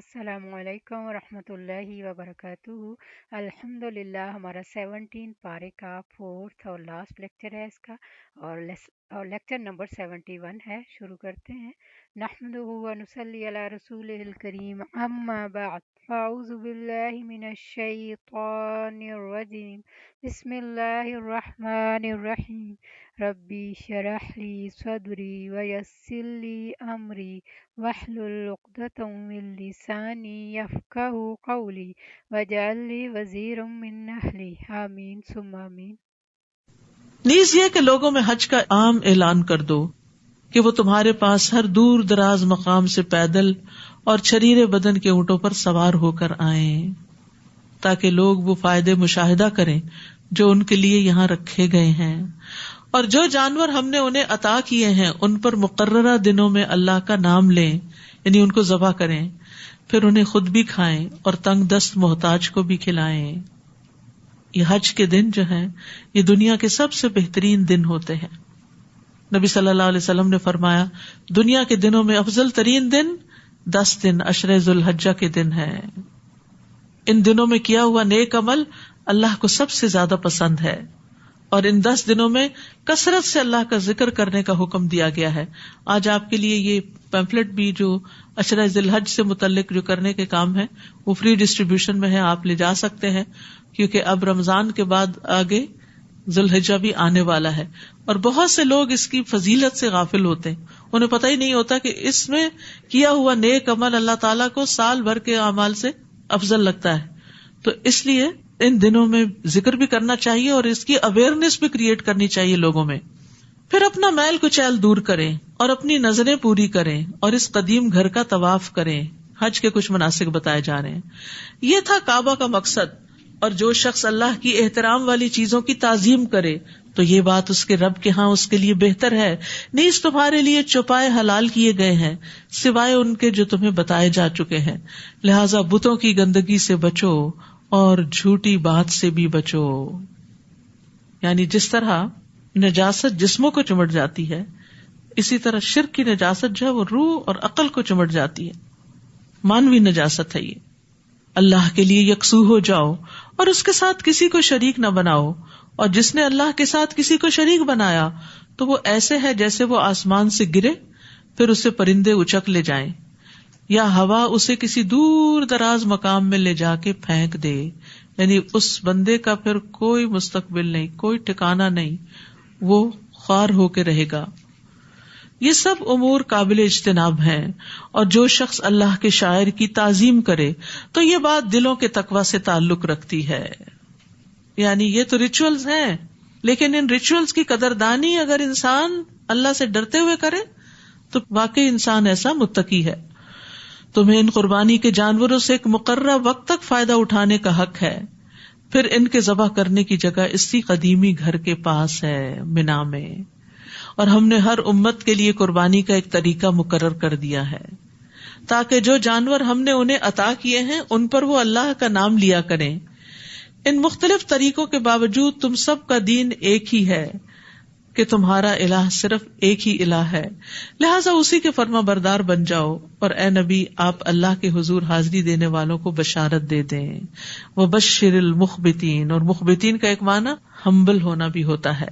السلام علیکم ورحمۃ اللہ وبرکاتہ۔ الحمد للہ ہمارا 17 پارے کا فورتھ اور لاسٹ لیکچر ہے اس کا، اور لیکچر نمبر 71 ہے۔ شروع کرتے ہیں۔ نحمدہ و نصلی علی رسولہ الکریم، اما بعد فاعوذ باللہ من الشیطان الرجیم، بسم اللہ الرحمن الرحیم۔ ربی شرح لی صدری ویسر لی امری واحلل عقدۃ من لسانی یفقہوا قولی واجعل لی وزیرا من اہلی، آمین ثم آمین۔ نیز یہ کہ لوگوں میں حج کا عام اعلان کر دو کہ وہ تمہارے پاس ہر دور دراز مقام سے پیدل اور چھریرے بدن کے اونٹوں پر سوار ہو کر آئیں، تاکہ لوگ وہ فائدے مشاہدہ کریں جو ان کے لیے یہاں رکھے گئے ہیں، اور جو جانور ہم نے انہیں عطا کیے ہیں ان پر مقررہ دنوں میں اللہ کا نام لیں، یعنی ان کو ذبح کریں، پھر انہیں خود بھی کھائیں اور تنگ دست محتاج کو بھی کھلائیں۔ یہ حج کے دن جو ہیں یہ دنیا کے سب سے بہترین دن ہوتے ہیں۔ نبی صلی اللہ علیہ وسلم نے فرمایا، دنیا کے دنوں میں افضل ترین دن 10 دن عشر ذو الحجہ کے دن ہے۔ ان دنوں میں کیا ہوا نیک عمل اللہ کو سب سے زیادہ پسند ہے، اور ان 10 دنوں میں کثرت سے اللہ کا ذکر کرنے کا حکم دیا گیا ہے۔ آج آپ کے لیے یہ پیمفلٹ بھی جو عشرہ ذی الحج سے متعلق جو کرنے کے کام ہے وہ فری ڈسٹریبیوشن میں ہے، آپ لے جا سکتے ہیں، کیونکہ اب رمضان کے بعد آگے ذی الحجہ بھی آنے والا ہے، اور بہت سے لوگ اس کی فضیلت سے غافل ہوتے ہیں، انہیں پتہ ہی نہیں ہوتا کہ اس میں کیا ہوا نیک عمل اللہ تعالیٰ کو سال بھر کے اعمال سے افضل لگتا ہے۔ تو اس لیے ان دنوں میں ذکر بھی کرنا چاہیے اور اس کی اویئرنیس بھی کریٹ کرنی چاہیے لوگوں میں۔ پھر اپنا میل کچیل دور کریں اور اپنی نظریں پوری کریں اور اس قدیم گھر کا طواف کریں۔ حج کے کچھ مناسک بتائے جا رہے ہیں۔ یہ تھا کعبہ کا مقصد، اور جو شخص اللہ کی احترام والی چیزوں کی تعظیم کرے تو یہ بات اس کے رب کے ہاں اس کے لیے بہتر ہے۔ نیز تمہارے لیے چھپائے حلال کیے گئے ہیں سوائے ان کے جو تمہیں بتائے جا چکے ہیں، لہذا بتوں کی گندگی سے بچو اور جھوٹی بات سے بھی بچو۔ یعنی جس طرح نجاست جسموں کو چمٹ جاتی ہے، اسی طرح شرک کی نجاست جو ہے وہ روح اور عقل کو چمٹ جاتی ہے، مانوی نجاست ہے یہ۔ اللہ کے لیے یکسو ہو جاؤ اور اس کے ساتھ کسی کو شریک نہ بناؤ، اور جس نے اللہ کے ساتھ کسی کو شریک بنایا تو وہ ایسے ہے جیسے وہ آسمان سے گرے پھر اسے پرندے اچک لے جائیں، یا ہوا اسے کسی دور دراز مقام میں لے جا کے پھینک دے۔ یعنی اس بندے کا پھر کوئی مستقبل نہیں، کوئی ٹھکانہ نہیں، وہ خوار ہو کے رہے گا۔ یہ سب امور قابل اجتناب ہیں، اور جو شخص اللہ کے شاعر کی تعظیم کرے تو یہ بات دلوں کے تقوی سے تعلق رکھتی ہے۔ یعنی یہ تو ریچولز ہیں، لیکن ان ریچولز کی قدردانی اگر انسان اللہ سے ڈرتے ہوئے کرے تو واقعی انسان ایسا متقی ہے۔ تمہیں ان قربانی کے جانوروں سے ایک مقررہ وقت تک فائدہ اٹھانے کا حق ہے، پھر ان کے ذبح کرنے کی جگہ اسی قدیمی گھر کے پاس ہے، منا میں۔ اور ہم نے ہر امت کے لیے قربانی کا ایک طریقہ مقرر کر دیا ہے، تاکہ جو جانور ہم نے انہیں عطا کیے ہیں ان پر وہ اللہ کا نام لیا کریں۔ ان مختلف طریقوں کے باوجود تم سب کا دین ایک ہی ہے کہ تمہارا الہ صرف ایک ہی الہ ہے، لہٰذا اسی کے فرما بردار بن جاؤ، اور اے نبی آپ اللہ کے حضور حاضری دینے والوں کو بشارت دے دیں۔ وبشر المخبتین، اور مخبتین کا ایک معنی ہمبل ہونا بھی ہوتا ہے۔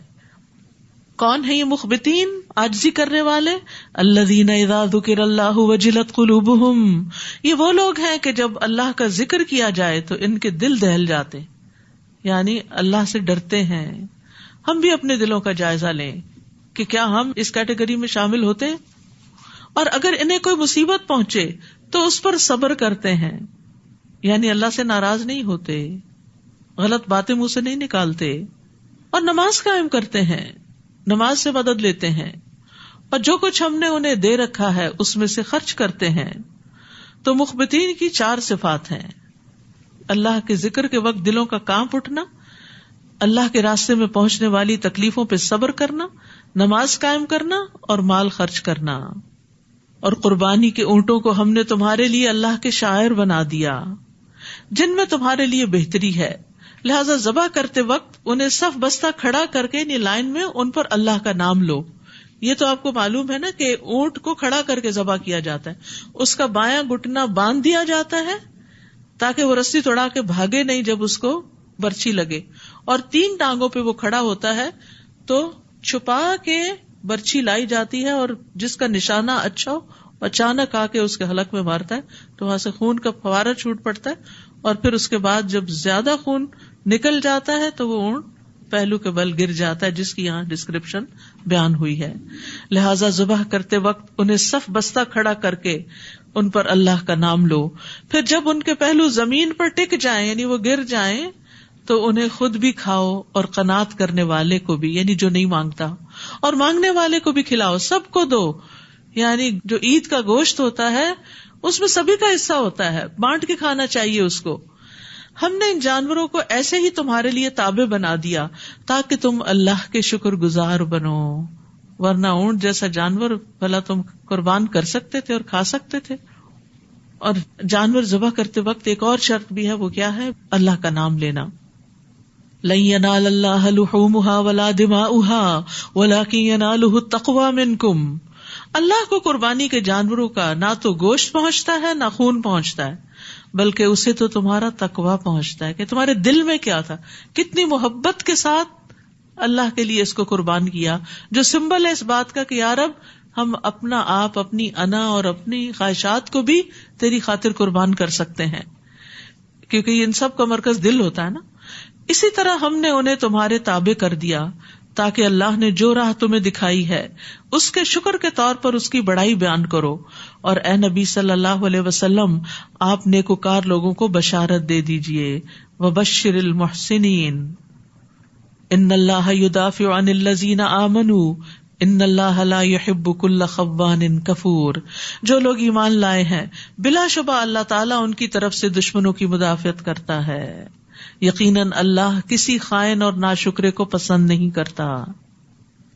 کون ہے یہ مخبتین؟ عاجزی کرنے والے۔ الذین اذا ذکر اللہ وجلت قلوبہم، یہ وہ لوگ ہیں کہ جب اللہ کا ذکر کیا جائے تو ان کے دل دہل جاتے، یعنی اللہ سے ڈرتے ہیں۔ ہم بھی اپنے دلوں کا جائزہ لیں کہ کیا ہم اس کیٹیگری میں شامل ہوتے ہیں، اور اگر انہیں کوئی مصیبت پہنچے تو اس پر صبر کرتے ہیں، یعنی اللہ سے ناراض نہیں ہوتے، غلط باتیں منہ سے نہیں نکالتے، اور نماز قائم کرتے ہیں، نماز سے مدد لیتے ہیں، اور جو کچھ ہم نے انہیں دے رکھا ہے اس میں سے خرچ کرتے ہیں۔ تو مخبتین کی 4 صفات ہیں: اللہ کے ذکر کے وقت دلوں کا کانپ اٹھنا، اللہ کے راستے میں پہنچنے والی تکلیفوں پہ صبر کرنا، نماز قائم کرنا اور مال خرچ کرنا۔ اور قربانی کے اونٹوں کو ہم نے تمہارے لیے اللہ کے شاعر بنا دیا جن میں تمہارے لیے بہتری ہے، لہذا ذبح کرتے وقت انہیں صف بستہ کھڑا کر کے لائن میں ان پر اللہ کا نام لو، یہ تو آپ کو معلوم ہے نا کہ اونٹ کو کھڑا کر کے ذبح کیا جاتا ہے, اس کا بایاں گھٹنا باندھ دیا جاتا ہے تاکہ وہ رسی توڑا کے بھاگے نہیں جب اس کو برچھی لگے, اور 3 ٹانگوں پہ وہ کھڑا ہوتا ہے تو چھپا کے برچھی لائی جاتی ہے, اور جس کا نشانہ اچھا ہو اچانک آ کے اس کے حلق میں مارتا ہے تو وہاں سے خون کا فوارہ چھوٹ پڑتا ہے, اور پھر اس کے بعد جب زیادہ خون نکل جاتا ہے تو وہ اونٹ پہلو کے بل گر جاتا ہے, جس کی یہاں ڈسکرپشن بیان ہوئی ہے. لہذا ذبح کرتے وقت انہیں صف بستہ کھڑا کر کے ان پر اللہ کا نام لو, پھر جب ان کے پہلو زمین پر ٹک جائیں یعنی وہ گر جائیں تو انہیں خود بھی کھاؤ اور قناعت کرنے والے کو بھی, یعنی جو نہیں مانگتا, اور مانگنے والے کو بھی کھلاؤ, سب کو دو. یعنی جو عید کا گوشت ہوتا ہے اس میں سبھی کا حصہ ہوتا ہے, بانٹ کے کھانا چاہیے اس کو. ہم نے ان جانوروں کو ایسے ہی تمہارے لیے تابع بنا دیا تاکہ تم اللہ کے شکر گزار بنو, ورنہ اونٹ جیسا جانور بھلا تم قربان کر سکتے تھے اور کھا سکتے تھے. اور جانور ذبح کرتے وقت ایک اور شرط بھی ہے, وہ کیا ہے؟ اللہ کا نام لینا. لن ينال اللہ لحومها ولا دماؤها ولكن يناله التقوى منكم. اللہ کو قربانی کے جانوروں کا نہ تو گوشت پہنچتا ہے نہ خون پہنچتا ہے, بلکہ اسے تو تمہارا تقویٰ پہنچتا ہے کہ تمہارے دل میں کیا تھا, کتنی محبت کے ساتھ اللہ کے لیے اس کو قربان کیا, جو سمبل ہے اس بات کا کہ یا رب ہم اپنا آپ, اپنی انا اور اپنی خواہشات کو بھی تیری خاطر قربان کر سکتے ہیں, کیونکہ ان سب کا مرکز دل ہوتا ہے نا. اسی طرح ہم نے انہیں تمہارے تابع کر دیا تاکہ اللہ نے جو راہ تمہیں دکھائی ہے اس کے شکر کے طور پر اس کی بڑائی بیان کرو. اور اے نبی صلی اللہ علیہ وسلم, آپ نیکوکار لوگوں کو بشارت دے دیجئے. وبشر المحسنین ان اللہ یدافع عن الذین آمنوا ان اللہ لا يحب كل خوان کفور. جو لوگ ایمان لائے ہیں بلا شبہ اللہ تعالیٰ ان کی طرف سے دشمنوں کی مدافعت کرتا ہے. یقیناً اللہ کسی خائن اور ناشکرے کو پسند نہیں کرتا.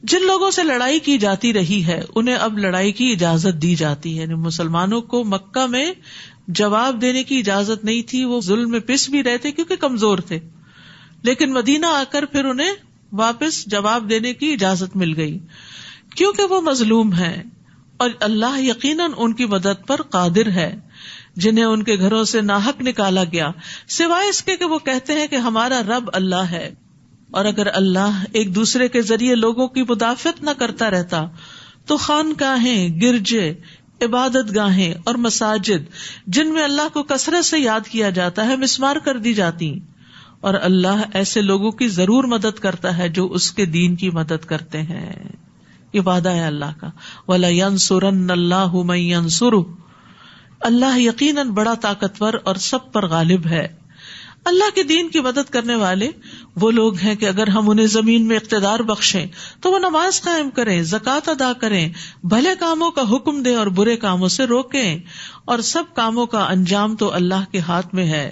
جن لوگوں سے لڑائی کی جاتی رہی ہے انہیں اب لڑائی کی اجازت دی جاتی ہے. یعنی مسلمانوں کو مکہ میں جواب دینے کی اجازت نہیں تھی, وہ ظلم میں پس بھی رہے تھے کیونکہ کمزور تھے, لیکن مدینہ آ کر پھر انہیں واپس جواب دینے کی اجازت مل گئی کیونکہ وہ مظلوم ہیں, اور اللہ یقیناً ان کی مدد پر قادر ہے. جنہیں ان کے گھروں سے ناحق نکالا گیا سوائے اس کے کہ وہ کہتے ہیں کہ ہمارا رب اللہ ہے, اور اگر اللہ ایک دوسرے کے ذریعے لوگوں کی مدافعت نہ کرتا رہتا تو خانقاہیں, گرجے, عبادت گاہیں اور مساجد جن میں اللہ کو کثرت سے یاد کیا جاتا ہے مسمار کر دی جاتی. اور اللہ ایسے لوگوں کی ضرور مدد کرتا ہے جو اس کے دین کی مدد کرتے ہیں. یہ وعدہ ہے اللہ کا, وَلَيَنْصُرَنَّ اللَّهُ مَن يَنْصُرُهُ. اللہ یقیناً بڑا طاقتور اور سب پر غالب ہے. اللہ کے دین کی مدد کرنے والے وہ لوگ ہیں کہ اگر ہم انہیں زمین میں اقتدار بخشیں تو وہ نماز قائم کریں, زکوٰۃ ادا کریں, بھلے کاموں کا حکم دیں اور برے کاموں سے روکیں, اور سب کاموں کا انجام تو اللہ کے ہاتھ میں ہے.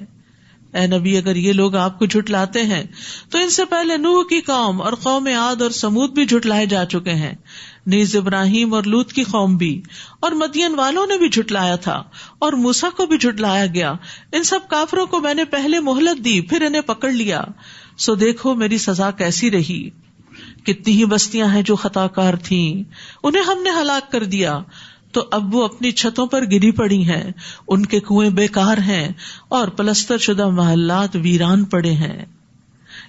اے نبی, اگر یہ لوگ آپ کو جھٹلاتے ہیں تو ان سے پہلے نوح کی قوم اور قوم عاد اور سمود بھی جھٹلائے جا چکے ہیں, نیز ابراہیم اور لوط کی قوم بھی, اور مدین والوں نے بھی جھٹلایا تھا, اور موسیٰ کو بھی جھٹلایا گیا. ان سب کافروں کو میں نے پہلے مہلت دی پھر انہیں پکڑ لیا, سو دیکھو میری سزا کیسی رہی. کتنی ہی بستیاں ہیں جو خطا کار تھیں, انہیں ہم نے ہلاک کر دیا, تو اب وہ اپنی چھتوں پر گری پڑی ہیں, ان کے کنویں بیکار ہیں اور پلستر شدہ محلات ویران پڑے ہیں.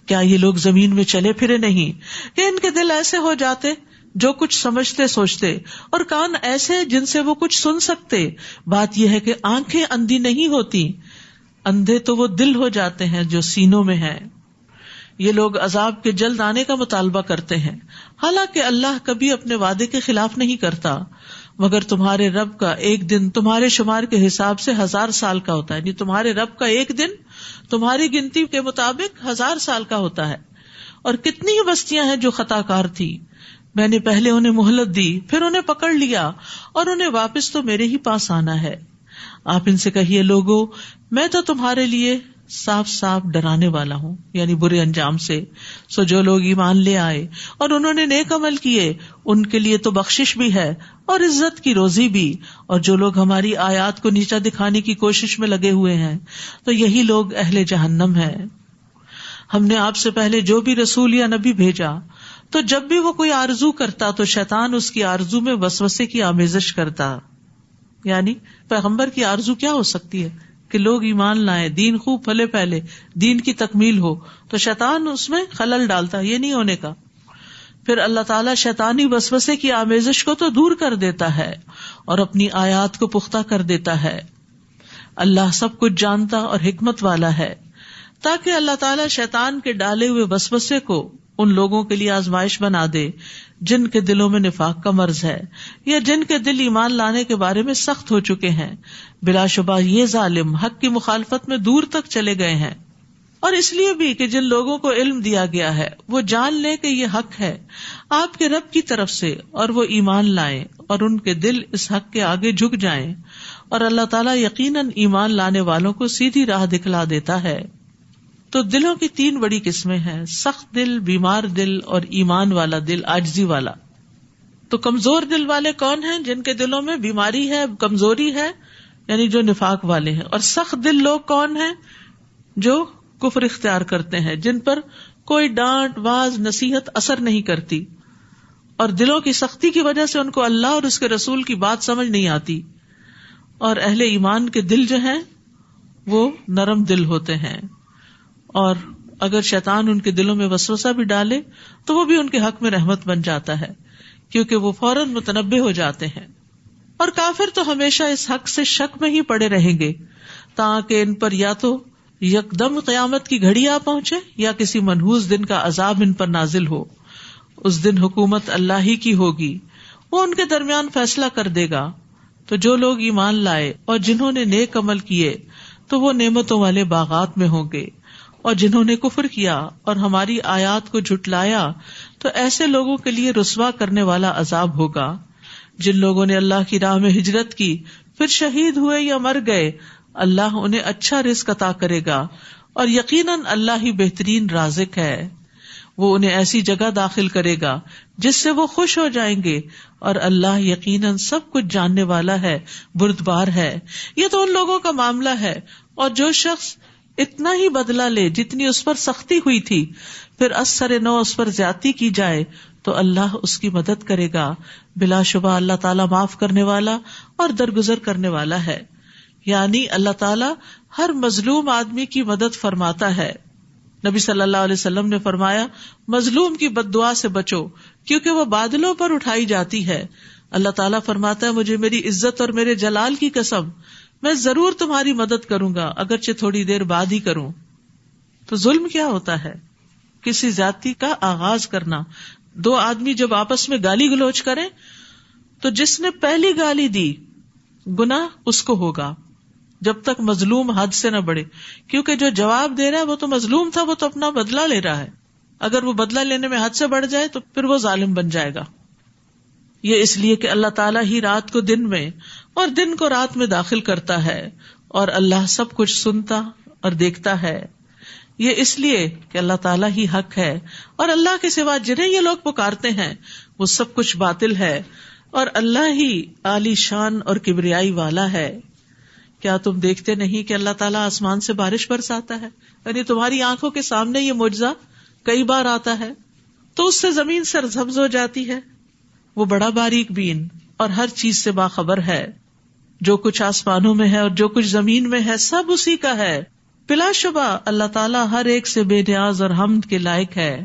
کیا یہ لوگ زمین میں چلے پھرے نہیں کہ ان کے دل ایسے ہو جاتے جو کچھ سمجھتے سوچتے, اور کان ایسے جن سے وہ کچھ سن سکتے. بات یہ ہے کہ آنکھیں اندھی نہیں ہوتی, اندھے تو وہ دل ہو جاتے ہیں جو سینوں میں ہیں. یہ لوگ عذاب کے جلد آنے کا مطالبہ کرتے ہیں, حالانکہ اللہ کبھی اپنے وعدے کے خلاف نہیں کرتا. مگر تمہارے رب کا ایک دن تمہارے شمار کے حساب سے 1000 سال کا ہوتا ہے. یعنی تمہارے رب کا ایک دن تمہاری گنتی کے مطابق 1000 سال کا ہوتا ہے. اور کتنی ہی بستیاں ہیں جو خطا کار تھی, میں نے پہلے انہیں مہلت دی پھر انہیں پکڑ لیا, اور انہیں واپس تو میرے ہی پاس آنا ہے. آپ ان سے کہیے, لوگو میں تو تمہارے لیے صاف صاف ڈرانے والا ہوں, یعنی برے انجام سے. سو جو لوگ ایمان لے آئے اور انہوں نے نیک عمل کیے ان کے لیے تو بخشش بھی ہے اور عزت کی روزی بھی, اور جو لوگ ہماری آیات کو نیچا دکھانے کی کوشش میں لگے ہوئے ہیں تو یہی لوگ اہل جہنم ہیں. ہم نے آپ سے پہلے جو بھی رسول یا نبی بھیجا تو جب بھی وہ کوئی آرزو کرتا تو شیطان اس کی آرزو میں وسوسے کی آمیزش کرتا. یعنی پیغمبر کی آرزو کیا ہو سکتی ہے کہ لوگ ایمان لائیں, دین خوب پھلے پھیلے, دین کی تکمیل ہو, تو شیطان اس میں خلل ڈالتا, یہ نہیں ہونے کا. پھر اللہ تعالیٰ شیطانی وسوسے کی آمیزش کو تو دور کر دیتا ہے اور اپنی آیات کو پختہ کر دیتا ہے. اللہ سب کچھ جانتا اور حکمت والا ہے, تاکہ اللہ تعالیٰ شیطان کے ڈالے ہوئے وسوسے کو ان لوگوں کے لیے آزمائش بنا دے جن کے دلوں میں نفاق کا مرض ہے, یا جن کے دل ایمان لانے کے بارے میں سخت ہو چکے ہیں. بلا شبہ یہ ظالم حق کی مخالفت میں دور تک چلے گئے ہیں. اور اس لیے بھی کہ جن لوگوں کو علم دیا گیا ہے وہ جان لیں کہ یہ حق ہے آپ کے رب کی طرف سے, اور وہ ایمان لائیں اور ان کے دل اس حق کے آگے جھک جائیں, اور اللہ تعالیٰ یقیناً ایمان لانے والوں کو سیدھی راہ دکھلا دیتا ہے. تو دلوں کی 3 بڑی قسمیں ہیں: سخت دل, بیمار دل اور ایمان والا دل, عاجزی والا. تو کمزور دل والے کون ہیں؟ جن کے دلوں میں بیماری ہے, کمزوری ہے, یعنی جو نفاق والے ہیں. اور سخت دل لوگ کون ہیں؟ جو کفر اختیار کرتے ہیں, جن پر کوئی ڈانٹ واز نصیحت اثر نہیں کرتی, اور دلوں کی سختی کی وجہ سے ان کو اللہ اور اس کے رسول کی بات سمجھ نہیں آتی. اور اہل ایمان کے دل جو ہیں وہ نرم دل ہوتے ہیں, اور اگر شیطان ان کے دلوں میں وسوسہ بھی ڈالے تو وہ بھی ان کے حق میں رحمت بن جاتا ہے, کیونکہ وہ فوراً متنبہ ہو جاتے ہیں. اور کافر تو ہمیشہ اس حق سے شک میں ہی پڑے رہیں گے تاکہ ان پر یا تو یکدم قیامت کی گھڑی آ پہنچے یا کسی منحوس دن کا عذاب ان پر نازل ہو. اس دن حکومت اللہ ہی کی ہوگی, وہ ان کے درمیان فیصلہ کر دے گا. تو جو لوگ ایمان لائے اور جنہوں نے نیک عمل کیے تو وہ نعمتوں والے باغات میں ہوں گے, اور جنہوں نے کفر کیا اور ہماری آیات کو جھٹلایا تو ایسے لوگوں کے لیے رسوا کرنے والا عذاب ہوگا. جن لوگوں نے اللہ کی راہ میں ہجرت کی پھر شہید ہوئے یا مر گئے, اللہ انہیں اچھا رزق عطا کرے گا, اور یقیناً اللہ ہی بہترین رازق ہے. وہ انہیں ایسی جگہ داخل کرے گا جس سے وہ خوش ہو جائیں گے, اور اللہ یقیناً سب کچھ جاننے والا ہے, بردبار ہے. یہ تو ان لوگوں کا معاملہ ہے. اور جو شخص اتنا ہی بدلہ لے جتنی اس پر سختی ہوئی تھی, پھر اثر نو اس پر زیادتی کی جائے تو اللہ اس کی مدد کرے گا. بلا شبہ اللہ تعالیٰ معاف کرنے والا اور درگزر کرنے والا ہے. یعنی اللہ تعالیٰ ہر مظلوم آدمی کی مدد فرماتا ہے. نبی صلی اللہ علیہ وسلم نے فرمایا, مظلوم کی بد دعا سے بچو کیونکہ وہ بادلوں پر اٹھائی جاتی ہے. اللہ تعالیٰ فرماتا ہے, مجھے میری عزت اور میرے جلال کی قسم, میں ضرور تمہاری مدد کروں گا اگرچہ تھوڑی دیر بعد ہی کروں. تو ظلم کیا ہوتا ہے؟ کسی زیادتی کا آغاز کرنا. 2 آدمی جب آپس میں گالی گلوچ کریں تو جس نے پہلی گالی دی گناہ اس کو ہوگا, جب تک مظلوم حد سے نہ بڑھے, کیونکہ جو جواب دے رہا ہے وہ تو مظلوم تھا, وہ تو اپنا بدلہ لے رہا ہے. اگر وہ بدلہ لینے میں حد سے بڑھ جائے تو پھر وہ ظالم بن جائے گا. یہ اس لیے کہ اللہ تعالیٰ ہی رات کو دن میں اور دن کو رات میں داخل کرتا ہے, اور اللہ سب کچھ سنتا اور دیکھتا ہے. یہ اس لیے کہ اللہ تعالیٰ ہی حق ہے, اور اللہ کے سوا جنہیں یہ لوگ پکارتے ہیں وہ سب کچھ باطل ہے, اور اللہ ہی عالی شان اور کبریائی والا ہے. کیا تم دیکھتے نہیں کہ اللہ تعالیٰ آسمان سے بارش برساتا ہے؟ یعنی تمہاری آنکھوں کے سامنے یہ معجزہ کئی بار آتا ہے, تو اس سے زمین سرسبز ہو جاتی ہے. وہ بڑا باریک بین اور ہر چیز سے باخبر ہے. جو کچھ آسمانوں میں ہے اور جو کچھ زمین میں ہے سب اسی کا ہے. بلا شبہ اللہ تعالیٰ ہر ایک سے بے نیاز اور حمد کے لائق ہے.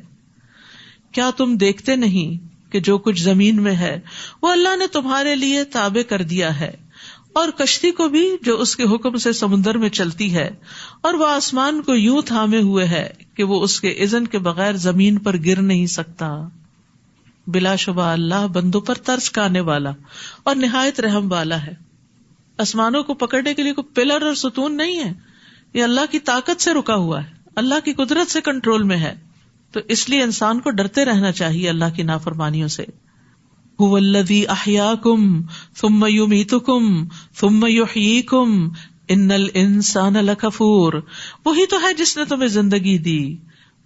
کیا تم دیکھتے نہیں کہ جو کچھ زمین میں ہے وہ اللہ نے تمہارے لیے تابع کر دیا ہے, اور کشتی کو بھی جو اس کے حکم سے سمندر میں چلتی ہے, اور وہ آسمان کو یوں تھامے ہوئے ہے کہ وہ اس کے اذن کے بغیر زمین پر گر نہیں سکتا. بلا شبہ اللہ بندوں پر ترس کھانے والا اور نہایت رحم والا ہے. آسمانوں کو پکڑنے کے لیے کوئی پلر اور ستون نہیں ہے, یہ اللہ کی طاقت سے رکا ہوا ہے, اللہ کی قدرت سے کنٹرول میں ہے. تو اس لیے انسان کو ڈرتے رہنا چاہیے اللہ کی نافرمانیوں سے. هو الذی احیاکم ثم یمیتکم ثم یحییکم ان الانسان لکفور. وہی تو ہے جس نے تمہیں زندگی دی,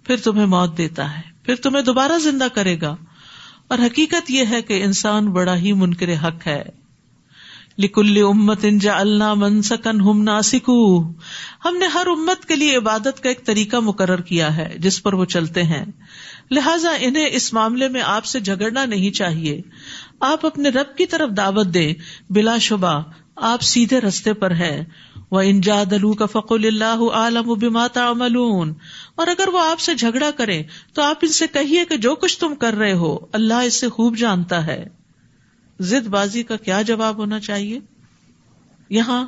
پھر تمہیں موت دیتا ہے, پھر تمہیں دوبارہ زندہ کرے گا. اور حقیقت یہ ہے کہ انسان بڑا ہی منکر حق ہے. لِكُلِّ أُمَّةٍ جَعَلْنَا مَنسَكًا هُمْ نَاسِكُوهُ، ہم نے ہر امت کے لیے عبادت کا ایک طریقہ مقرر کیا ہے جس پر وہ چلتے ہیں، لہٰذا انہیں اس معاملے میں آپ سے جھگڑنا نہیں چاہیے. آپ اپنے رب کی طرف دعوت دیں، بلا شبہ آپ سیدھے رستے پر ہیں. وَإِن جَادَلُوكَ فَقُلِ اللَّهُ أَعْلَمُ بِمَا تَعْمَلُونَ، اور اگر وہ آپ سے جھگڑا کریں تو آپ ان سے کہیے کہ جو کچھ تم کر رہے ہو اللہ اس سے خوب جانتا ہے. ضد بازی کا کیا جواب ہونا چاہیے؟ یہاں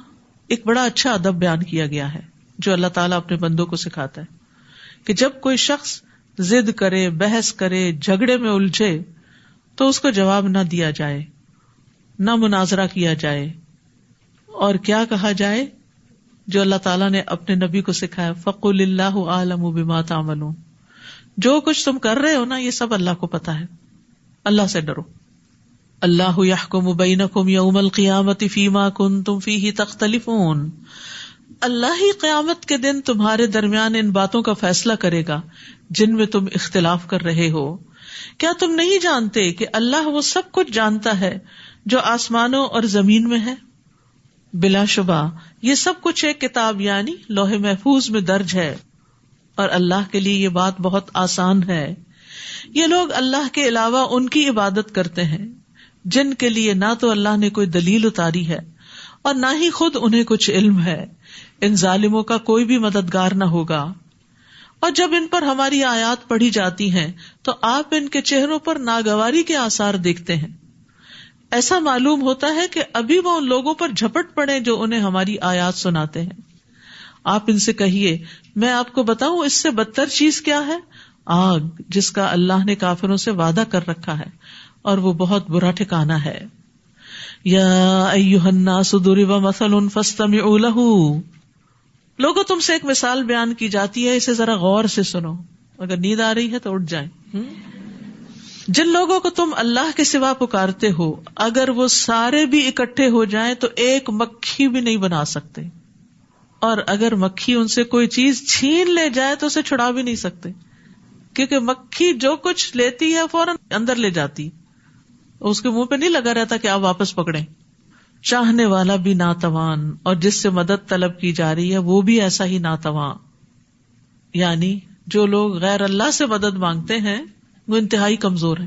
ایک بڑا اچھا ادب بیان کیا گیا ہے جو اللہ تعالیٰ اپنے بندوں کو سکھاتا ہے کہ جب کوئی شخص ضد کرے، بحث کرے، جھگڑے میں الجھے تو اس کو جواب نہ دیا جائے، نہ مناظرہ کیا جائے، اور کیا کہا جائے جو اللہ تعالیٰ نے اپنے نبی کو سکھایا، فَقُلِ اللَّهُ أَعْلَمُ بِمَا تَعْمَلُونَ. جو کچھ تم کر رہے ہو نا یہ سب اللہ کو پتا ہے. اللہ سے ڈرو. اللہ یحکم بینکم یوم القیامۃ فیما کنتم فیہ تختلفون، اللہ ہی قیامت کے دن تمہارے درمیان ان باتوں کا فیصلہ کرے گا جن میں تم اختلاف کر رہے ہو. کیا تم نہیں جانتے کہ اللہ وہ سب کچھ جانتا ہے جو آسمانوں اور زمین میں ہے؟ بلا شبہ یہ سب کچھ ایک کتاب یعنی لوح محفوظ میں درج ہے، اور اللہ کے لیے یہ بات بہت آسان ہے. یہ لوگ اللہ کے علاوہ ان کی عبادت کرتے ہیں جن کے لیے نہ تو اللہ نے کوئی دلیل اتاری ہے اور نہ ہی خود انہیں کچھ علم ہے. ان ظالموں کا کوئی بھی مددگار نہ ہوگا. اور جب ان پر ہماری آیات پڑھی جاتی ہیں تو آپ ان کے چہروں پر ناگواری کے آثار دیکھتے ہیں. ایسا معلوم ہوتا ہے کہ ابھی وہ ان لوگوں پر جھپٹ پڑے جو انہیں ہماری آیات سناتے ہیں. آپ ان سے کہیے میں آپ کو بتاؤں اس سے بدتر چیز کیا ہے؟ آگ جس کا اللہ نے کافروں سے وعدہ کر رکھا ہے اور وہ بہت برا ٹھکانہ ہے. یا ایھا الناس ضرب مثل فاستمعوا لہ، لوگوں تم سے ایک مثال بیان کی جاتی ہے، اسے ذرا غور سے سنو. اگر نیند آ رہی ہے تو اٹھ جائیں. جن لوگوں کو تم اللہ کے سوا پکارتے ہو اگر وہ سارے بھی اکٹھے ہو جائیں تو ایک مکھی بھی نہیں بنا سکتے، اور اگر مکھی ان سے کوئی چیز چھین لے جائے تو اسے چھڑا بھی نہیں سکتے، کیونکہ مکھی جو کچھ لیتی ہے فوراً اندر لے جاتی، اس کے منہ پہ نہیں لگا رہتا کہ آپ واپس پکڑیں. چاہنے والا بھی ناتوان، اور جس سے مدد طلب کی جا رہی ہے وہ بھی ایسا ہی ناتواں. یعنی جو لوگ غیر اللہ سے مدد مانگتے ہیں وہ انتہائی کمزور ہیں،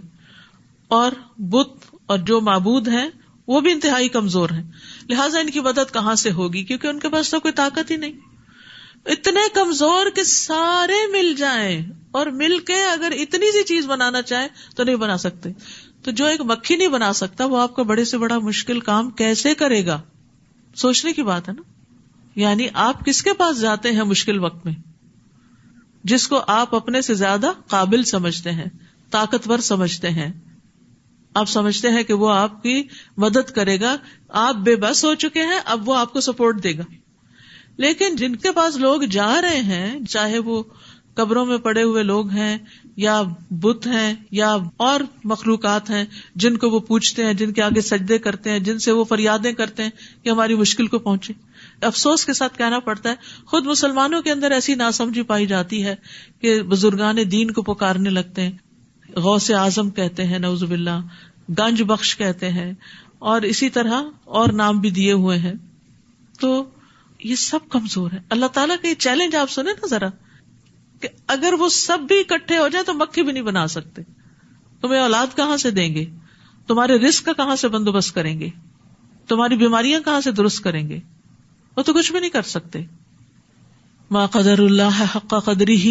اور بت اور جو معبود ہیں وہ بھی انتہائی کمزور ہیں. لہٰذا ان کی مدد کہاں سے ہوگی، کیونکہ ان کے پاس تو کوئی طاقت ہی نہیں. اتنے کمزور کہ سارے مل جائیں اور مل کے اگر اتنی سی چیز بنانا چاہیں تو نہیں بنا سکتے. تو جو ایک مکھی نہیں بنا سکتا وہ آپ کا بڑے سے بڑا مشکل کام کیسے کرے گا؟ سوچنے کی بات ہے نا. یعنی آپ کس کے پاس جاتے ہیں مشکل وقت میں؟ جس کو آپ اپنے سے زیادہ قابل سمجھتے ہیں، طاقتور سمجھتے ہیں. آپ سمجھتے ہیں کہ وہ آپ کی مدد کرے گا، آپ بے بس ہو چکے ہیں، اب وہ آپ کو سپورٹ دے گا. لیکن جن کے پاس لوگ جا رہے ہیں، چاہے وہ قبروں میں پڑے ہوئے لوگ ہیں یا بت ہیں یا اور مخلوقات ہیں جن کو وہ پوچھتے ہیں، جن کے آگے سجدے کرتے ہیں، جن سے وہ فریادیں کرتے ہیں کہ ہماری مشکل کو پہنچے. افسوس کے ساتھ کہنا پڑتا ہے خود مسلمانوں کے اندر ایسی ناسمجھی پائی جاتی ہے کہ بزرگان دین کو پکارنے لگتے ہیں، غوث اعظم کہتے ہیں، نعوذ باللہ، گنج بخش کہتے ہیں، اور اسی طرح اور نام بھی دیے ہوئے ہیں. تو یہ سب کمزور ہے. اللہ تعالیٰ کا یہ چیلنج آپ سنیں نا ذرا، کہ اگر وہ سب بھی اکٹھے ہو جائیں تو مکھی بھی نہیں بنا سکتے. تمہیں اولاد کہاں سے دیں گے؟ تمہارے رزق کا کہاں سے بندوبست کریں گے؟ تمہاری بیماریاں کہاں سے درست کریں گے؟ وہ تو کچھ بھی نہیں کر سکتے. ما قدر اللہ حق قدرہ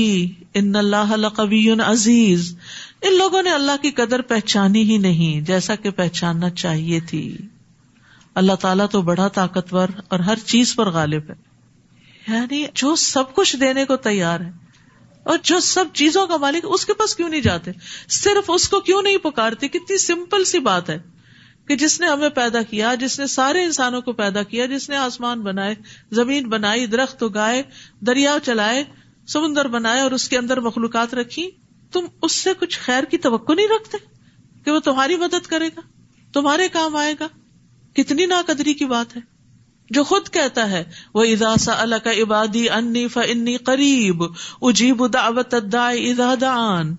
ان اللہ لقوی عزیز. ان لوگوں نے اللہ کی قدر پہچانی ہی نہیں جیسا کہ پہچاننا چاہیے تھی. اللہ تعالیٰ تو بڑا طاقتور اور ہر چیز پر غالب ہے. یعنی جو سب کچھ دینے کو تیار ہے اور جو سب چیزوں کا مالک، اس کے پاس کیوں نہیں جاتے؟ صرف اس کو کیوں نہیں پکارتے؟ کتنی سمپل سی بات ہے کہ جس نے ہمیں پیدا کیا، جس نے سارے انسانوں کو پیدا کیا، جس نے آسمان بنائے، زمین بنائی، درخت اگائے، دریا چلائے، سمندر بنائے اور اس کے اندر مخلوقات رکھی، تم اس سے کچھ خیر کی توقع نہیں رکھتے کہ وہ تمہاری مدد کرے گا، تمہارے کام آئے گا؟ کتنی ناقدری کی بات ہے. جو خود کہتا ہے وَإِذَا سَأَلَكَ عِبَادِي عَنِّي فَإِنِّي قَرِيبٌ أُجِيبُ دَعْوَةَ الدَّاعِ إِذَا دَعَانِ.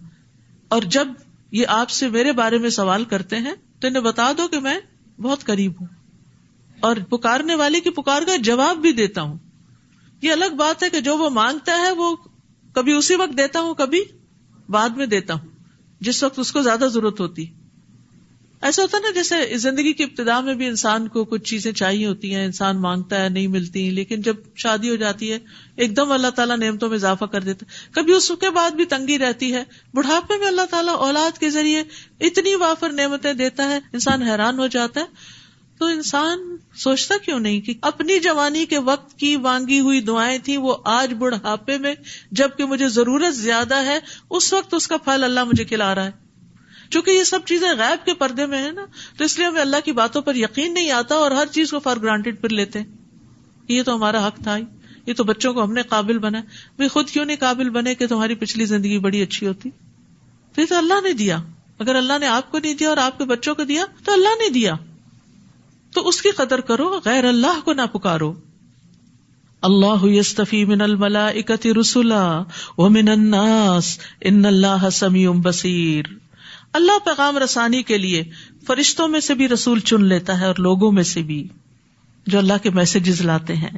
اور جب یہ آپ سے میرے بارے میں سوال کرتے ہیں تو انہیں بتا دو کہ میں بہت قریب ہوں. اور پکارنے والے کی پکار کا جواب بھی دیتا ہوں. یہ الگ بات ہے کہ جو وہ مانگتا ہے وہ کبھی اسی وقت دیتا ہوں، کبھی بعد میں دیتا ہوں جس وقت اس کو زیادہ ضرورت ہوتی. ایسا ہوتا ہے نا جیسے زندگی کی ابتدا میں بھی انسان کو کچھ چیزیں چاہیے ہوتی ہیں، انسان مانگتا ہے نہیں ملتی، لیکن جب شادی ہو جاتی ہے ایک دم اللہ تعالیٰ نعمتوں میں اضافہ کر دیتا ہے. کبھی اس کے بعد بھی تنگی رہتی ہے، بڑھاپے میں اللہ تعالیٰ اولاد کے ذریعے اتنی وافر نعمتیں دیتا ہے، انسان حیران ہو جاتا ہے. تو انسان سوچتا کیوں نہیں کہ اپنی جوانی کے وقت کی مانگی ہوئی دعائیں تھیں، وہ آج بڑھاپے میں جبکہ مجھے ضرورت زیادہ ہے اس وقت اس کا پھل اللہ مجھے کھلا رہا ہے. چونکہ یہ سب چیزیں غیب کے پردے میں ہیں نا، تو اس لیے ہمیں اللہ کی باتوں پر یقین نہیں آتا اور ہر چیز کو فار گرانٹیڈ پھر لیتے ہیں. یہ تو ہمارا حق تھا ہی، یہ تو بچوں کو ہم نے قابل بنا. بھئی خود کیوں نہیں قابل بنے کہ تمہاری پچھلی زندگی بڑی اچھی ہوتی؟ تو یہ تو اللہ نے دیا. اگر اللہ نے آپ کو نہیں دیا اور آپ کے بچوں کو دیا تو اللہ نے دیا، تو اس کی قدر کرو، غیر اللہ کو نہ پکارو. اللہ یستفی من الملائکۃ رسلا ومن الناس ان اللہ سمیع بصیر. اللہ پیغام رسانی کے لیے فرشتوں میں سے بھی رسول چن لیتا ہے اور لوگوں میں سے بھی جو اللہ کے میسجز لاتے ہیں.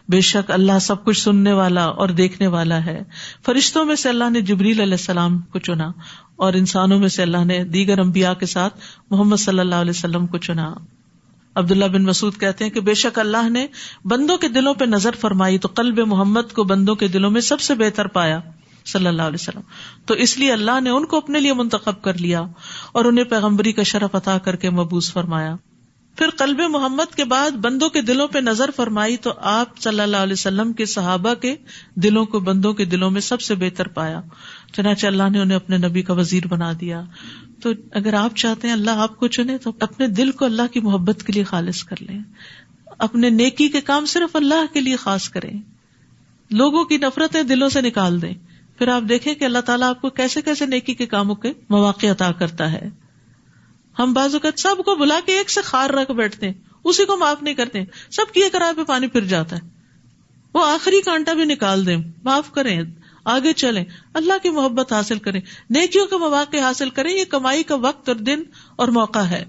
بے شک اللہ سب کچھ سننے والا اور دیکھنے والا ہے. فرشتوں میں سے اللہ نے جبریل علیہ السلام کو چنا اور انسانوں میں سے اللہ نے دیگر انبیاء کے ساتھ محمد صلی اللہ علیہ وسلم کو چنا. عبداللہ بن مسعود کہتے ہیں کہ بے شک اللہ نے بندوں کے دلوں پہ نظر فرمائی تو قلب محمد کو بندوں کے دلوں میں سب سے بہتر پایا صلی اللہ علیہ وسلم. تو اس لیے اللہ نے ان کو اپنے لیے منتخب کر لیا اور انہیں پیغمبری کا شرف عطا کر کے مبعوث فرمایا. پھر قلب محمد کے بعد بندوں کے دلوں پہ نظر فرمائی تو آپ صلی اللہ علیہ وسلم کے صحابہ کے دلوں کو بندوں کے دلوں میں سب سے بہتر پایا. چنانچہ اللہ نے انہیں اپنے نبی کا وزیر بنا دیا. تو اگر آپ چاہتے ہیں اللہ آپ کو چنے تو اپنے دل کو اللہ کی محبت کے لیے خالص کر لیں، اپنے نیکی کے کام صرف اللہ کے لیے خاص کریں، لوگوں کی نفرتیں دلوں سے نکال دیں. پھر آپ دیکھیں کہ اللہ تعالیٰ آپ کو کیسے کیسے نیکی کے کاموں کے مواقع عطا کرتا ہے. ہم بعض اوقات سب کو بلا کے ایک سے خار رکھ بیٹھتے ہیں، اسی کو معاف نہیں کرتے، سب کیے کرا پہ پانی پھر جاتا ہے. وہ آخری کانٹا بھی نکال دیں، معاف کریں، آگے چلیں، اللہ کی محبت حاصل کریں، نیکیوں کے مواقع حاصل کریں. یہ کمائی کا وقت اور دن اور موقع ہے.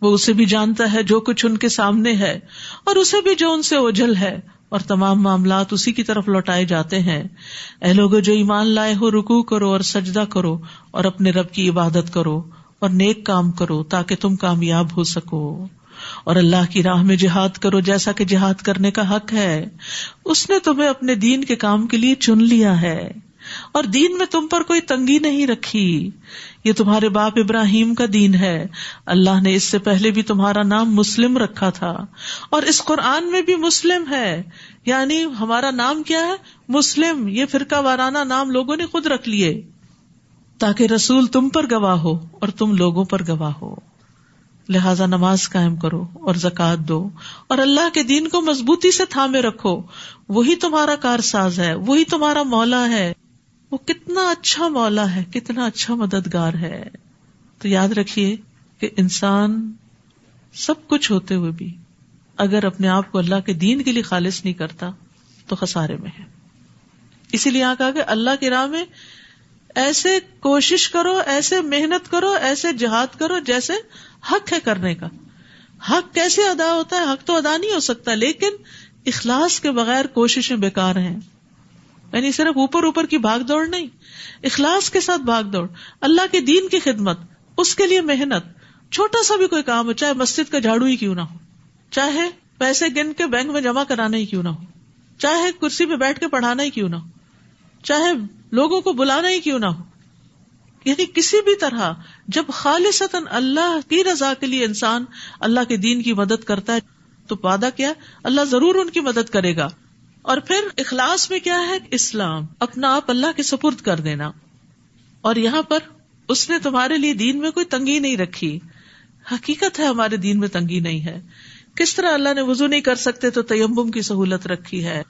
وہ اسے بھی جانتا ہے جو کچھ ان کے سامنے ہے اور اسے بھی جو ان سے اوجھل ہے، اور تمام معاملات اسی کی طرف لوٹائے جاتے ہیں. اے لوگو جو ایمان لائے ہو، رکوع کرو اور سجدہ کرو اور اپنے رب کی عبادت کرو اور نیک کام کرو تاکہ تم کامیاب ہو سکو، اور اللہ کی راہ میں جہاد کرو جیسا کہ جہاد کرنے کا حق ہے. اس نے تمہیں اپنے دین کے کام کے لیے چن لیا ہے اور دین میں تم پر کوئی تنگی نہیں رکھی. یہ تمہارے باپ ابراہیم کا دین ہے. اللہ نے اس سے پہلے بھی تمہارا نام مسلم رکھا تھا اور اس قرآن میں بھی مسلم ہے. یعنی ہمارا نام کیا ہے؟ مسلم. یہ فرقہ وارانہ نام لوگوں نے خود رکھ لیے تاکہ رسول تم پر گواہ ہو اور تم لوگوں پر گواہ ہو. لہذا نماز قائم کرو اور زکوٰۃ دو اور اللہ کے دین کو مضبوطی سے تھامے رکھو. وہی تمہارا کارساز ہے، وہی تمہارا مولا ہے. وہ کتنا اچھا مولا ہے، کتنا اچھا مددگار ہے. تو یاد رکھیے کہ انسان سب کچھ ہوتے ہوئے بھی اگر اپنے آپ کو اللہ کے دین کے لیے خالص نہیں کرتا تو خسارے میں ہے. اسی لیے یہاں کہا کہ اللہ کی راہ میں ایسے کوشش کرو، ایسے محنت کرو، ایسے جہاد کرو جیسے حق ہے کرنے کا. حق کیسے ادا ہوتا ہے؟ حق تو ادا نہیں ہو سکتا، لیکن اخلاص کے بغیر کوششیں بیکار ہیں. یعنی صرف اوپر اوپر کی بھاگ دوڑ نہیں، اخلاص کے ساتھ بھاگ دوڑ، اللہ کے دین کی خدمت، اس کے لیے محنت. چھوٹا سا بھی کوئی کام ہو، چاہے مسجد کا جھاڑو ہی کیوں نہ ہو، چاہے پیسے گن کے بینک میں جمع کرانا ہی کیوں نہ ہو، چاہے کرسی پہ بیٹھ کے پڑھانا ہی کیوں نہ ہو، چاہے لوگوں کو بلانا ہی کیوں نہ ہو. یعنی کسی بھی طرح جب خالصتاً اللہ کی رضا کے لیے انسان اللہ کے دین کی مدد کرتا ہے تو وعدہ کیا؟ اللہ ضرور ان کی مدد کرے گا. اور پھر اخلاص میں کیا ہے؟ اسلام، اپنا آپ اللہ کے سپرد کر دینا. اور یہاں پر اس نے تمہارے لیے دین میں کوئی تنگی نہیں رکھی. حقیقت ہے ہمارے دین میں تنگی نہیں ہے. کس طرح اللہ نے وضو نہیں کر سکتے تو تیمم کی سہولت رکھی ہے،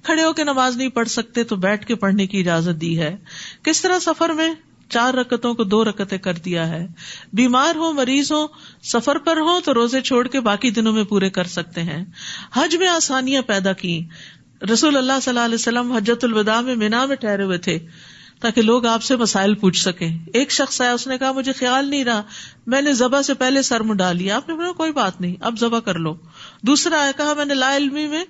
کھڑے ہو کے نماز نہیں پڑھ سکتے تو بیٹھ کے پڑھنے کی اجازت دی ہے. کس طرح سفر میں 4 رکعتوں کو 2 رکعتیں کر دیا ہے. بیمار ہو، مریض ہو، سفر پر ہو تو روزے چھوڑ کے باقی دنوں میں پورے کر سکتے ہیں. حج میں آسانیاں پیدا کی. رسول اللہ صلی اللہ علیہ وسلم حجۃ الوداع میں مینا میں ٹھہرے ہوئے تھے تاکہ لوگ آپ سے مسائل پوچھ سکیں. ایک شخص آیا، اس نے کہا مجھے خیال نہیں رہا، میں نے ذبح سے پہلے سر منڈا لیا. آپ نے بولا کوئی بات نہیں، اب ذبح کر لو. دوسرا ہے کہا میں نے لا علمی میں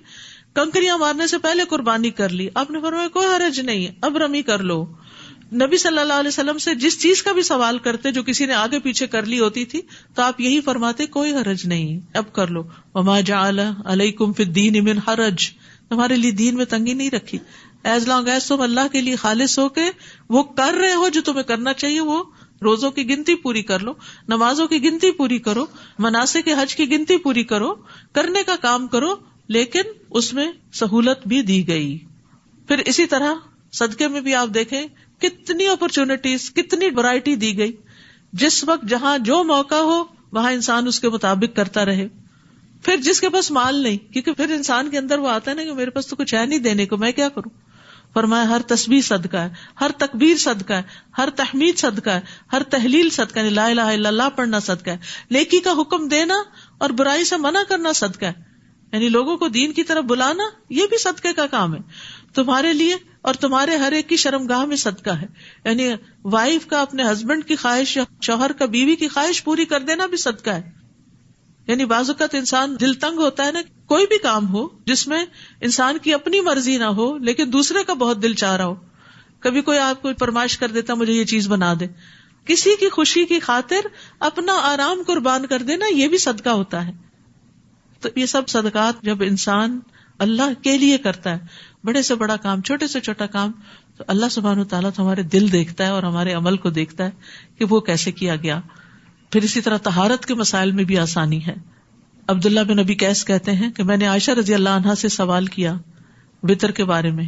کنکریاں مارنے سے پہلے قربانی کر لی. آپ نے فرمایا کوئی حرج نہیں, اب رمی کر لو. نبی صلی اللہ علیہ وسلم سے جس چیز کا بھی سوال کرتے جو کسی نے آگے پیچھے کر لی ہوتی تھی تو آپ یہی فرماتے کوئی حرج نہیں, اب کر لو. وما جعل علیکم فی الدین من حرج, تمہارے لیے دین میں تنگی نہیں رکھی. ایز لانگ ایز تم اللہ کے لیے خالص ہو کے وہ کر رہے ہو جو تمہیں کرنا چاہیے, وہ روزوں کی گنتی پوری کر لو, نمازوں کی گنتی پوری کرو, مناسک حج کی گنتی پوری کرو, کرنے کا کام کرو, لیکن اس میں سہولت بھی دی گئی. پھر اسی طرح صدقے میں بھی آپ دیکھیں کتنی اپرچونٹیز, کتنی ورائٹی دی گئی. جس وقت جہاں جو موقع ہو وہاں انسان اس کے مطابق کرتا رہے. پھر جس کے پاس مال نہیں, کیونکہ پھر انسان کے اندر وہ آتا ہے نا کہ میرے پاس تو کچھ ہے نہیں دینے کو, میں کیا کروں. فرمایا ہر تسبیح صدقہ ہے, ہر تکبیر صدقہ ہے, ہر تحمید صدقہ ہے, ہر تحلیل صدقہ ہے, لا الہ الا اللہ پڑھنا صدقہ ہے, نیکی کا حکم دینا اور برائی سے منع کرنا صدقہ ہے, یعنی لوگوں کو دین کی طرف بلانا یہ بھی صدقے کا کام ہے تمہارے لیے, اور تمہارے ہر ایک کی شرمگاہ میں صدقہ ہے. یعنی وائف کا اپنے ہسبینڈ کی خواہش یا شوہر کا بیوی کی خواہش پوری کر دینا بھی صدقہ ہے. یعنی بعض اوقات انسان دل تنگ ہوتا ہے نا, کوئی بھی کام ہو جس میں انسان کی اپنی مرضی نہ ہو لیکن دوسرے کا بہت دل چاہ رہا ہو. کبھی کوئی آپ کو فرمائش کر دیتا مجھے یہ چیز بنا دے, کسی کی خوشی کی خاطر اپنا آرام قربان کر دینا یہ بھی صدقہ ہوتا ہے. تو یہ سب صدقات جب انسان اللہ کے لیے کرتا ہے, بڑے سے بڑا کام, چھوٹے سے چھوٹا کام, تو اللہ سبحانہ وتعالیٰ تو ہمارے دل دیکھتا ہے اور ہمارے عمل کو دیکھتا ہے کہ وہ کیسے کیا گیا. پھر اسی طرح طہارت کے مسائل میں بھی آسانی ہے. عبداللہ بن ابی قیس کہتے ہیں کہ میں نے عائشہ رضی اللہ عنہا سے سوال کیا وطر کے بارے میں,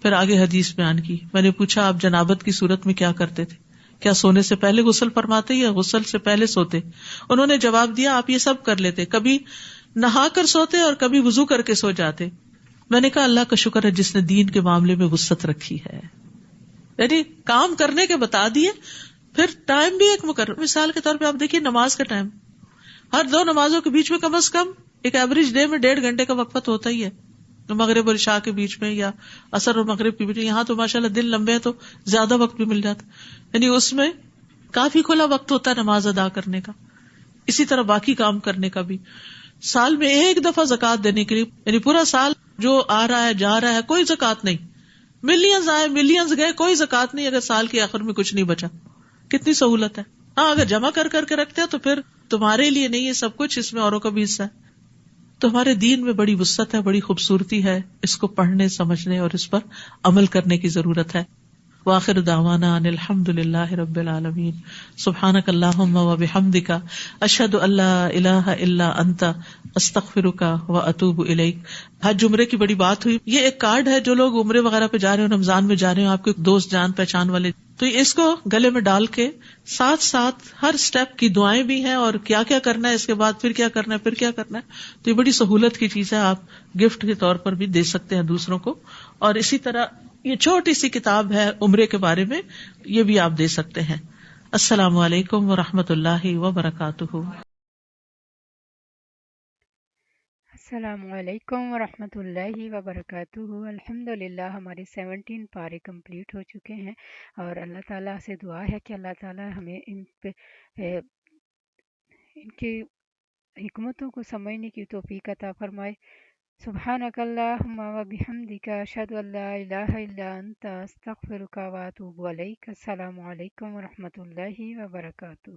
پھر آگے حدیث بیان کی. میں نے پوچھا آپ جنابت کی صورت میں کیا کرتے تھے, کیا سونے سے پہلے غسل فرماتے یا غسل سے پہلے سوتے؟ انہوں نے جواب دیا آپ یہ سب کر لیتے, کبھی نہا کر سوتے اور کبھی وضو کر کے سو جاتے. میں نے کہا اللہ کا شکر ہے جس نے دین کے معاملے میں وسعت رکھی ہے, یعنی کام کرنے کے بتا دیے. پھر ٹائم بھی ایک مقرر, مثال کے طور پہ آپ دیکھیے نماز کا ٹائم, ہر دو نمازوں کے بیچ میں کم از کم ایک ایوریج ڈے میں 1.5 گھنٹے کا وقفہ تو ہوتا ہی ہے, مغرب اور عشاء کے بیچ میں یا عصر اور مغرب کے بیچ میں. یہاں تو ماشاءاللہ دن لمبے ہیں تو زیادہ وقت بھی مل جاتا, یعنی اس میں کافی کھلا وقت ہوتا ہے نماز ادا کرنے کا. اسی طرح باقی کام کرنے کا بھی, سال میں ایک دفعہ زکات دینے کے لیے, یعنی پورا سال جو آ رہا ہے جا رہا ہے کوئی زکات نہیں, ملینز آئے ملینز گئے کوئی زکات نہیں اگر سال کے آخر میں کچھ نہیں بچا. کتنی سہولت ہے. ہاں اگر جمع کر کے رکھتے ہیں تو پھر تمہارے لیے نہیں, یہ سب کچھ اس میں اوروں کا بھی حصہ ہے. تو ہمارے دین میں بڑی وسعت ہے, بڑی خوبصورتی ہے, اس کو پڑھنے سمجھنے اور اس پر عمل کرنے کی ضرورت ہے. وآخر دعوانا ان الحمد للہ رب العالمین. سبحانک اللہم و بحمدک اشہد ان لا الہ الا انت استغفرک و اتوب الیک. حج عمرے کی بڑی بات ہوئی, یہ ایک کارڈ ہے جو لوگ عمرے وغیرہ پہ جا رہے ہو, رمضان میں جا رہے ہو, آپ کے دوست جان پہچان والے, تو اس کو گلے میں ڈال کے ساتھ ساتھ ہر سٹیپ کی دعائیں بھی ہیں اور کیا کیا کرنا ہے, اس کے بعد پھر کیا کرنا ہے, پھر کیا کرنا ہے. تو یہ بڑی سہولت کی چیز ہے, آپ گفٹ کے طور پر بھی دے سکتے ہیں دوسروں کو. اور اسی طرح یہ چھوٹی سی کتاب ہے عمرے کے بارے میں, یہ بھی آپ دے سکتے ہیں. السلام علیکم ورحمۃ اللہ وبرکاتہ. السلام علیکم ورحمۃ اللہ وبرکاتہ. الحمدللہ ہمارے 17 پارے کمپلیٹ ہو چکے ہیں, اور اللہ تعالیٰ سے دعا ہے کہ اللہ تعالیٰ ہمیں ان پہ ان کی حکمتوں کو سمجھنے کی توفیق عطا فرمائے. سبحانک اللہم و بحمدک اشہد ان لا الہ الا انت استغفرک و اتوب الیک. السلام علیکم ورحمۃ اللہ وبرکاتہ.